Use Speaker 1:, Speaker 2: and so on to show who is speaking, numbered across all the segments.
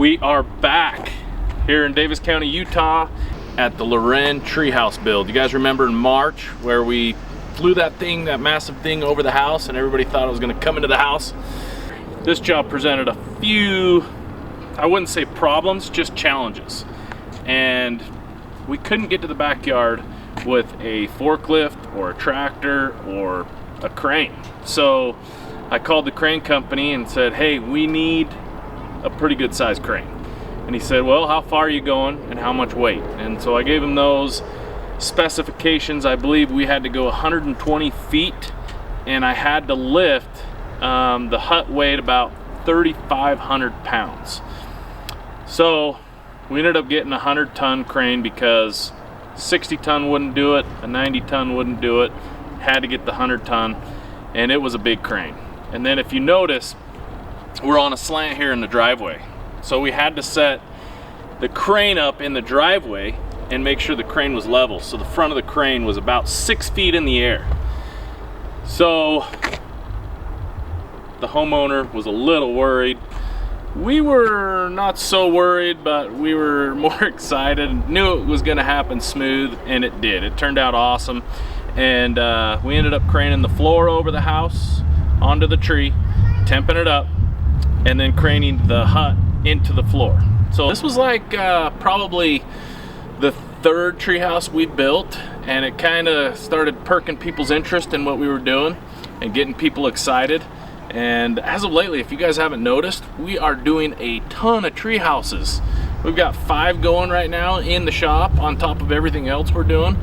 Speaker 1: We are back here in Davis County, Utah at the Loren Treehouse build. You guys remember in March where we flew that massive thing over the house and everybody thought it was gonna come into the house? This job presented a few, I wouldn't say problems, just challenges. And we couldn't get to the backyard with a forklift or a tractor or a crane. So I called the crane company and said, hey, we need a pretty good sized crane. And he said, well, how far are you going and how much weight? And so I gave him those specifications. I believe we had to go 120 feet and I had to lift, the hut weighed about 3,500 pounds. So we ended up getting a 100-ton crane because 60-ton wouldn't do it, a 90-ton wouldn't do it. Had to get the 100-ton, and it was a big crane. And then if you notice, we're on a slant here in the driveway. So we had to set the crane up in the driveway and make sure the crane was level. So the front of the crane was about 6 feet in the air. So the homeowner was a little worried. We were not so worried, but we were more excited. Knew it was gonna happen smooth, and it did. It turned out awesome. And we ended up craning the floor over the house onto the tree, temping it up, and then craning the hut into the floor. So this was like probably the third treehouse we built, and it kind of started perking people's interest in what we were doing and getting people excited. And as of lately, if you guys haven't noticed, we are doing a ton of tree houses. We've got 5 going right now in the shop on top of everything else we're doing.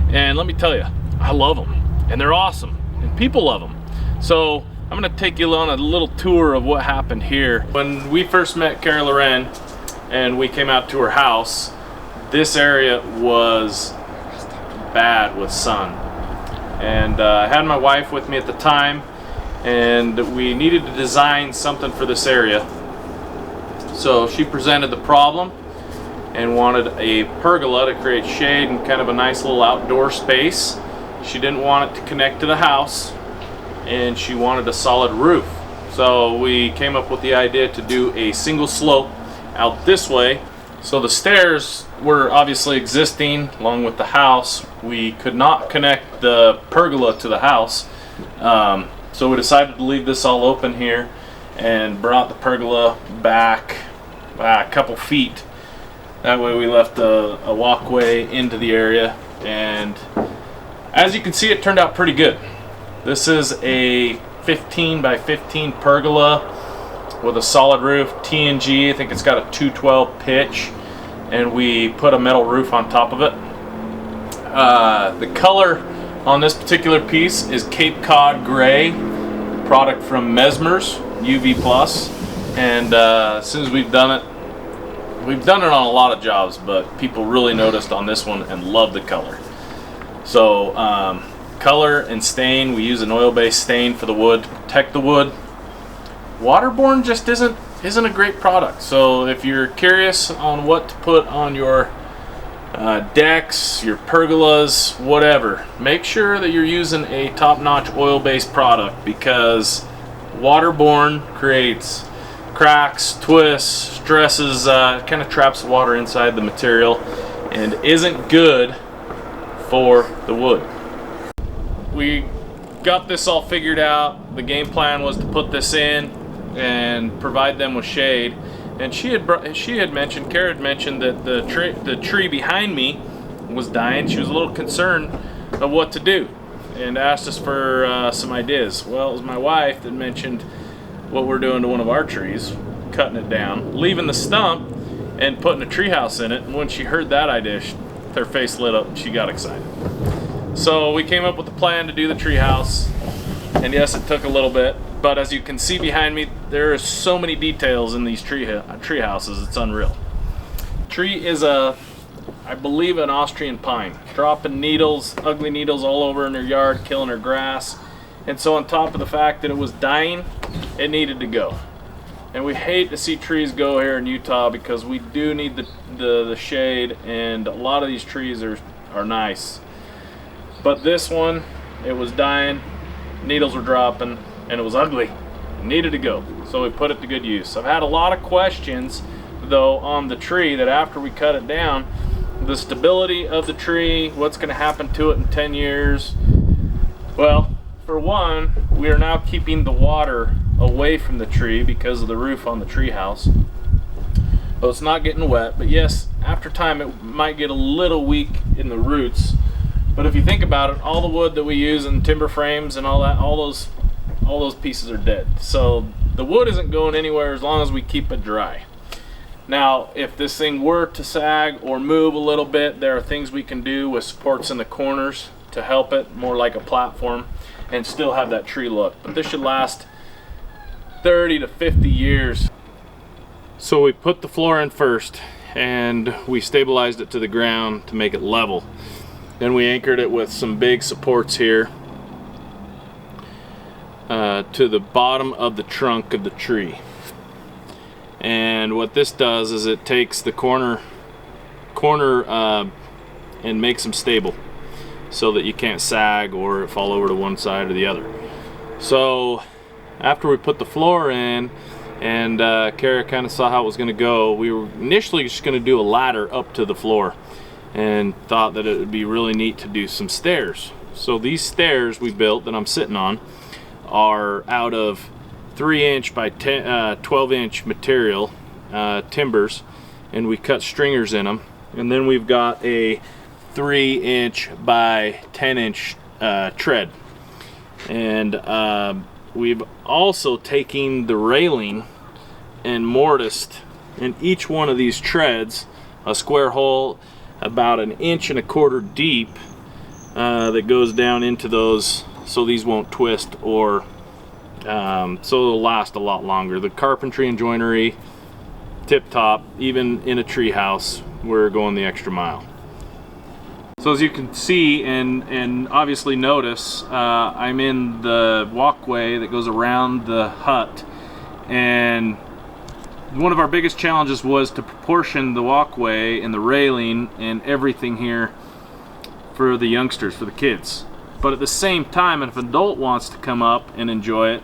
Speaker 1: And let me tell you, I love them and they're awesome and people love them. So I'm gonna take you on a little tour of what happened here. When we first met Caraloren and we came out to her house, this area was bad with sun. And I had my wife with me at the time, and we needed to design something for this area. So she presented the problem and wanted a pergola to create shade and kind of a nice little outdoor space. She didn't want it to connect to the house, and she wanted a solid roof. So we came up with the idea to do a single slope out this way. So the stairs were obviously existing along with the house. We could not connect the pergola to the house. So we decided to leave this all open here and brought the pergola back a couple feet. That way we left a walkway into the area, and as you can see, it turned out pretty good. This is a 15 by 15 pergola with a solid roof, TNG. I think it's got a 212 pitch, and we put a metal roof on top of it. The color on this particular piece is Cape Cod Gray, product from Mesmer's UV Plus. And as soon as we've done it on a lot of jobs, but people really noticed on this one and loved the color. So color and stain, we use an oil-based stain for the wood to protect the wood. Waterborne just isn't a great product. So if you're curious on what to put on your decks, your pergolas, whatever, make sure that you're using a top-notch oil-based product, because waterborne creates cracks, twists, stresses, kind of traps water inside the material and isn't good for the wood. We got this all figured out. The game plan was to put this in and provide them with shade. And Kara had mentioned that the tree behind me was dying. She was a little concerned of what to do and asked us for some ideas. Well, it was my wife that mentioned what we're doing to one of our trees, cutting it down, leaving the stump, and putting a treehouse in it. And when she heard that idea, her face lit up and she got excited. So we came up with a plan to do the treehouse, and yes, it took a little bit. But as you can see behind me, there are so many details in these tree houses, it's unreal. Tree is I believe an Austrian pine, dropping needles, ugly needles all over in her yard, killing her grass. And so on top of the fact that it was dying, it needed to go. And we hate to see trees go here in Utah because we do need the shade, and a lot of these trees are nice. But this one, it was dying, needles were dropping, and it was ugly. It needed to go. So we put it to good use. I've had a lot of questions though on the tree that after we cut it down, the stability of the tree, what's going to happen to it in 10 years. Well, for one, we are now keeping the water away from the tree because of the roof on the treehouse. So it's not getting wet, but yes, after time it might get a little weak in the roots. But if you think about it, all the wood that we use in timber frames and all that, all those pieces are dead. So the wood isn't going anywhere as long as we keep it dry. Now, if this thing were to sag or move a little bit, there are things we can do with supports in the corners to help it, more like a platform, and still have that tree look. But this should last 30 to 50 years. So we put the floor in first, and we stabilized it to the ground to make it level. Then we anchored it with some big supports here to the bottom of the trunk of the tree. And what this does is it takes the corner and makes them stable so that you can't sag or fall over to one side or the other. So after we put the floor in and Kara kind of saw how it was going to go, we were initially just going to do a ladder up to the floor and thought that it would be really neat to do some stairs. So these stairs we built that I'm sitting on are out of 3-inch by 12-inch material, timbers, and we cut stringers in them. And then we've got a 3-inch by 10-inch tread. And we've also taken the railing and mortised in each one of these treads a square hole about 1.25 inches deep that goes down into those so these won't twist or so it'll last a lot longer. The carpentry and joinery, tip top, even in a tree house, we're going the extra mile. So as you can see and obviously notice, I'm in the walkway that goes around the hut, and one of our biggest challenges was to proportion the walkway and the railing and everything here for the youngsters, for the kids. But at the same time, if an adult wants to come up and enjoy it,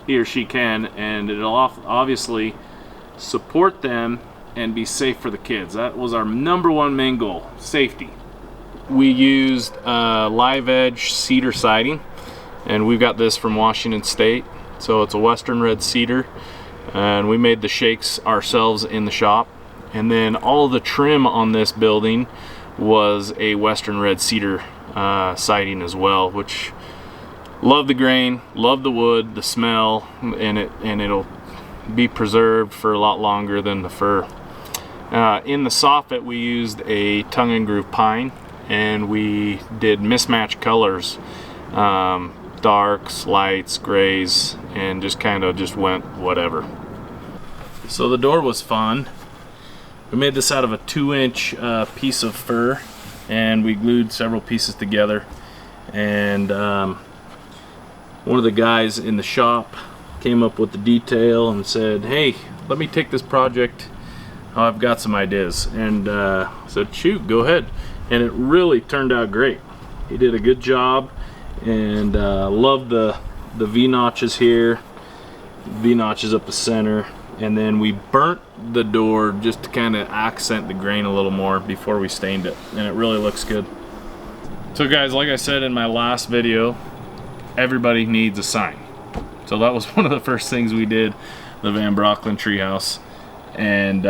Speaker 1: he or she can, and it'll obviously support them and be safe for the kids. That was our #1 main goal, safety. We used live edge cedar siding, and we've got this from Washington State. So it's a Western red cedar, and we made the shakes ourselves in the shop. And then all the trim on this building was a Western red cedar siding as well, which love the grain, love the wood, the smell, and it'll be preserved for a lot longer than the fir. In the soffit we used a tongue and groove pine, and we did mismatched colors, darks, lights, grays, and just kind of just went whatever. So the door was fun. We made this out of a 2-inch piece of fir, and we glued several pieces together. And one of the guys in the shop came up with the detail and said, "Hey, let me take this project. I've got some ideas." And I said, "Shoot, go ahead." And it really turned out great. He did a good job, and loved the V-notches here, V-notches up the center. And then we burnt the door just to kind of accent the grain a little more before we stained it, and it really looks good. So guys, like I said in my last video, everybody needs a sign. So that was one of the first things we did, the Van Brocklin Treehouse. And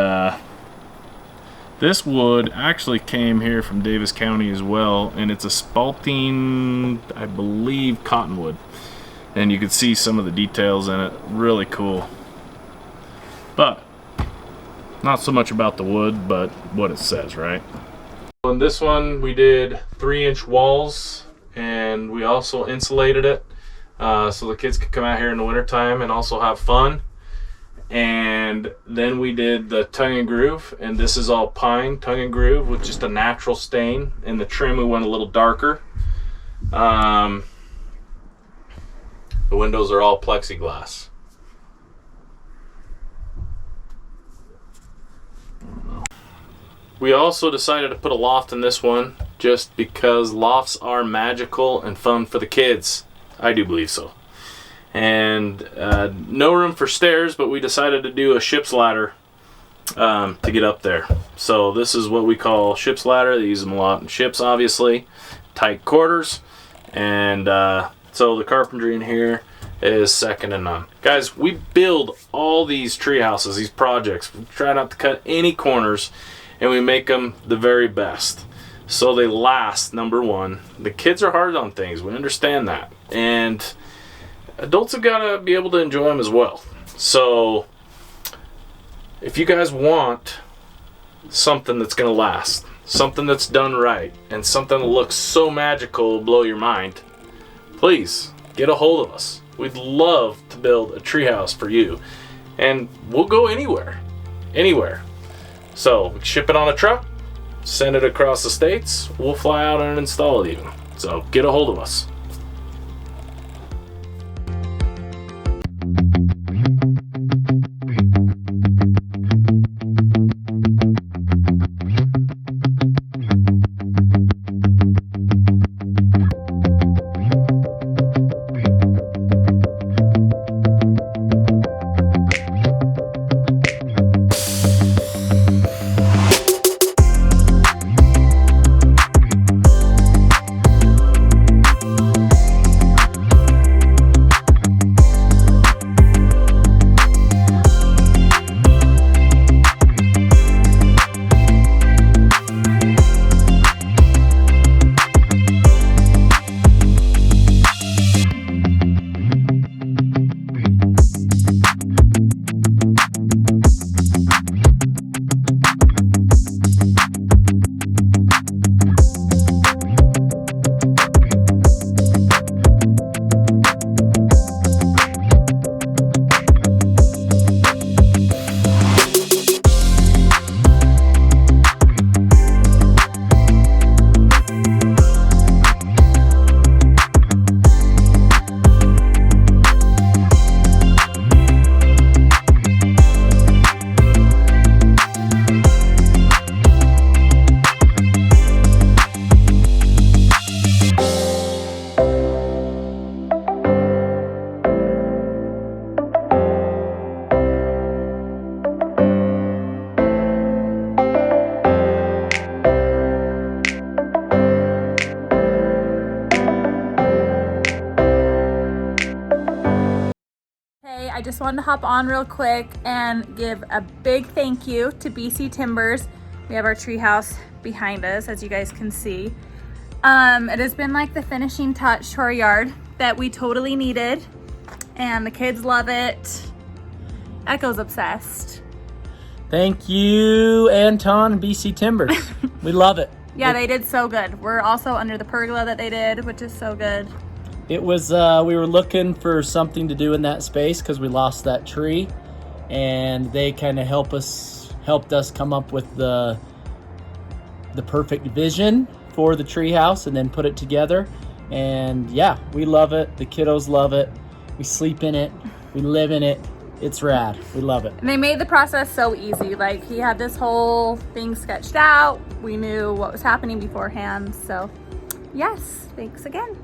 Speaker 1: this wood actually came here from Davis County as well, and it's a spalting, I believe, cottonwood. And you can see some of the details in it, really cool. But not so much about the wood, but what it says, right? On this one we did 3-inch walls, and we also insulated it so the kids could come out here in the wintertime and also have fun. And then we did the tongue and groove, and this is all pine tongue and groove with just a natural stain. In the trim we went a little darker. The windows are all plexiglass. We also decided to put a loft in this one just because lofts are magical and fun for the kids. I do believe so. And no room for stairs, but we decided to do a ship's ladder to get up there. So this is what we call ship's ladder. They use them a lot in ships, obviously. Tight quarters. And so the carpentry in here is second to none. Guys, we build all these tree houses, these projects. We try not to cut any corners, and we make them the very best. So they last, number one. The kids are hard on things. We understand that. And adults have got to be able to enjoy them as well. So if you guys want something that's going to last, something that's done right, and something that looks so magical it'll blow your mind, please get a hold of us. We'd love to build a treehouse for you. And we'll go anywhere. Anywhere. So we ship it on a truck, send it across the states, we'll fly out and install it even. So get a hold of us.
Speaker 2: I just wanted to hop on real quick and give a big thank you to BC Timbers. We have our treehouse behind us, as you guys can see. It has been like the finishing touch to our yard that we totally needed, and the kids love it. Echo's obsessed.
Speaker 3: Thank you, Anton and BC Timbers. We love it.
Speaker 2: Yeah, they did so good. We're also under the pergola that they did, which is so good.
Speaker 3: It was, we were looking for something to do in that space because we lost that tree, and they kind of helped us come up with the perfect vision for the tree house and then put it together. And yeah, we love it. The kiddos love it. We sleep in it. We live in it. It's rad. We love it.
Speaker 2: And they made the process so easy. Like, he had this whole thing sketched out. We knew what was happening beforehand. So yes, thanks again.